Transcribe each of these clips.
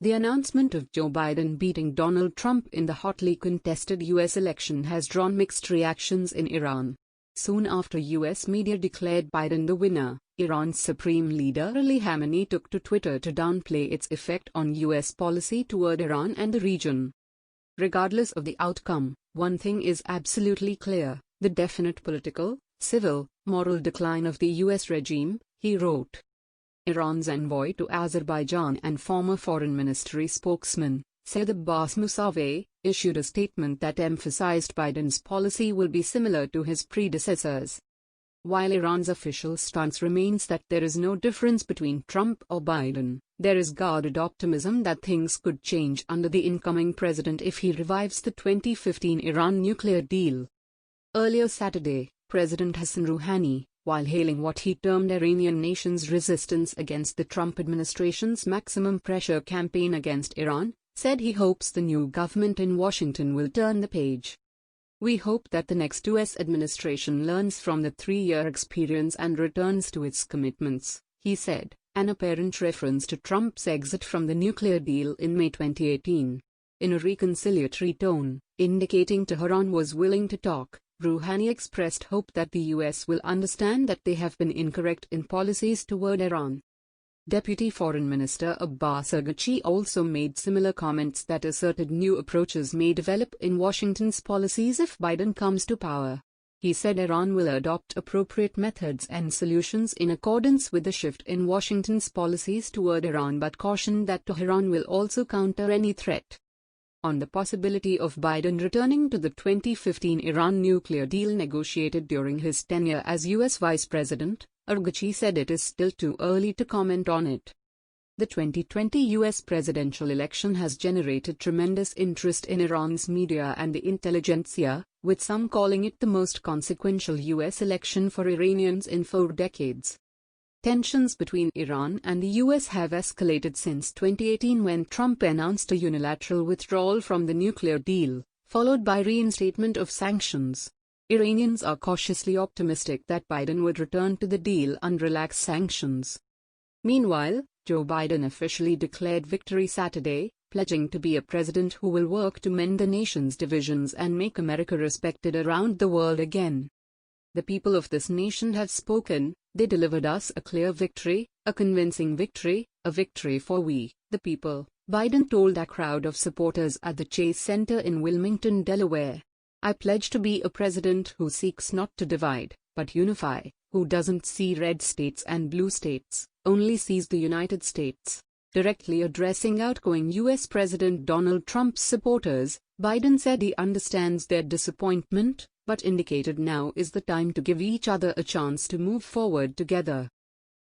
The announcement of Joe Biden beating Donald Trump in the hotly contested U.S. election has drawn mixed reactions in Iran. Soon after U.S. media declared Biden the winner, Iran's supreme leader Ali Khamenei took to Twitter to downplay its effect on U.S. policy toward Iran and the region. Regardless of the outcome, one thing is absolutely clear: the definite political, civil, moral decline of the U.S. regime, he wrote. Iran's envoy to Azerbaijan and former Foreign Ministry spokesman, Saeed Abbas Mousavi, issued a statement that emphasized Biden's policy will be similar to his predecessors. While Iran's official stance remains that there is no difference between Trump or Biden, there is guarded optimism that things could change under the incoming president if he revives the 2015 Iran nuclear deal. Earlier Saturday, President Hassan Rouhani, while hailing what he termed Iranian nation's resistance against the Trump administration's maximum pressure campaign against Iran, said he hopes the new government in Washington will turn the page. "We hope that the next U.S. administration learns from the 3-year experience and returns to its commitments," he said, an apparent reference to Trump's exit from the nuclear deal in May 2018. In a reconciliatory tone, indicating Tehran was willing to talk, Rouhani expressed hope that the U.S. will understand that they have been incorrect in policies toward Iran. Deputy Foreign Minister Abbas Araghchi also made similar comments that asserted new approaches may develop in Washington's policies if Biden comes to power. He said Iran will adopt appropriate methods and solutions in accordance with the shift in Washington's policies toward Iran, but cautioned that Tehran will also counter any threat. On the possibility of Biden returning to the 2015 Iran nuclear deal negotiated during his tenure as U.S. Vice President, Araghchi said it is still too early to comment on it. The 2020 U.S. presidential election has generated tremendous interest in Iran's media and the intelligentsia, with some calling it the most consequential U.S. election for Iranians in 4 decades. Tensions between Iran and the U.S. have escalated since 2018 when Trump announced a unilateral withdrawal from the nuclear deal, followed by reinstatement of sanctions. Iranians are cautiously optimistic that Biden would return to the deal and relax sanctions. Meanwhile, Joe Biden officially declared victory Saturday, pledging to be a president who will work to mend the nation's divisions and make America respected around the world again. "The people of this nation have spoken. They delivered us a clear victory, a convincing victory, a victory for we, the people," Biden told a crowd of supporters at the Chase Center in Wilmington, Delaware. "I pledge to be a president who seeks not to divide, but unify, who doesn't see red states and blue states, only sees the United States." Directly addressing outgoing U.S. President Donald Trump's supporters, Biden said he understands their disappointment, but indicated now is the time to give each other a chance to move forward together.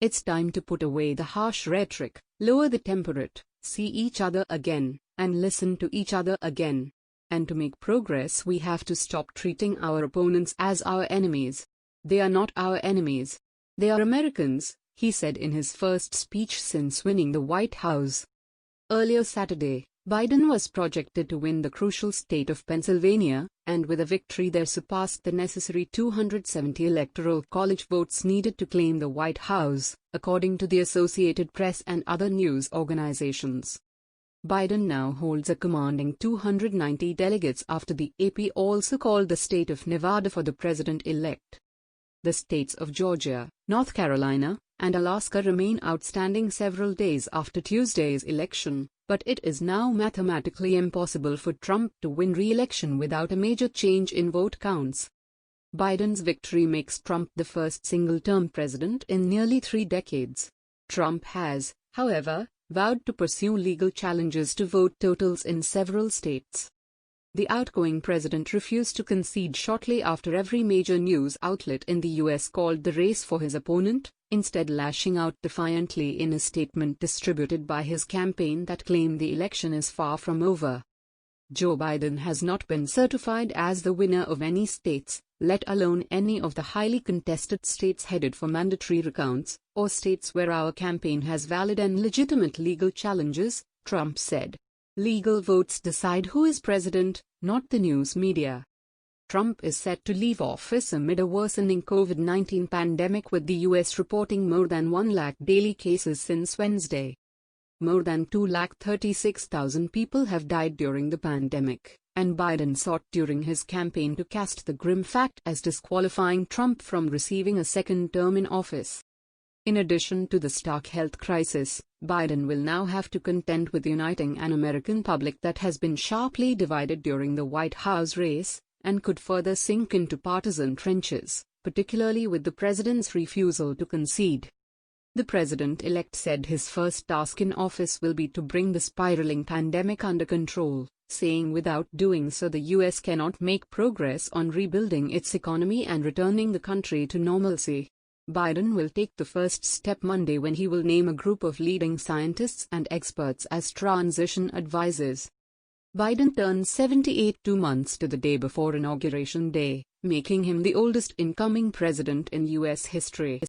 "It's time to put away the harsh rhetoric, lower the temperate, see each other again, and listen to each other again. And to make progress we have to stop treating our opponents as our enemies. They are not our enemies. They are Americans," he said in his first speech since winning the White House. Earlier Saturday, Biden was projected to win the crucial state of Pennsylvania, and with a victory there surpassed the necessary 270 electoral college votes needed to claim the White House, according to the Associated Press and other news organizations. Biden now holds a commanding 290 delegates after the AP also called the state of Nevada for the president-elect. The states of Georgia, North Carolina, and Alaska remain outstanding several days after Tuesday's election, but it is now mathematically impossible for Trump to win re-election without a major change in vote counts. Biden's victory makes Trump the first single-term president in nearly 3 decades. Trump has, however, vowed to pursue legal challenges to vote totals in several states. The outgoing president refused to concede shortly after every major news outlet in the U.S. called the race for his opponent, instead lashing out defiantly in a statement distributed by his campaign that claimed the election is far from over. Joe Biden has not been certified as the winner of any states, let alone any of the highly contested states headed for mandatory recounts, or states where our campaign has valid and legitimate legal challenges, Trump said. "Legal votes decide who is president, not the news media." Trump is set to leave office amid a worsening COVID-19 pandemic, with the U.S. reporting more than 1 lakh daily cases since Wednesday. More than 236,000 people have died during the pandemic, and Biden sought during his campaign to cast the grim fact as disqualifying Trump from receiving a second term in office. In addition to the stark health crisis, Biden will now have to contend with uniting an American public that has been sharply divided during the White House race, and could further sink into partisan trenches, particularly with the president's refusal to concede. The president-elect said his first task in office will be to bring the spiraling pandemic under control, saying without doing so the U.S. cannot make progress on rebuilding its economy and returning the country to normalcy. Biden will take the first step Monday when he will name a group of leading scientists and experts as transition advisors. Biden turns 78 2 months to the day before Inauguration Day, making him the oldest incoming president in U.S. history.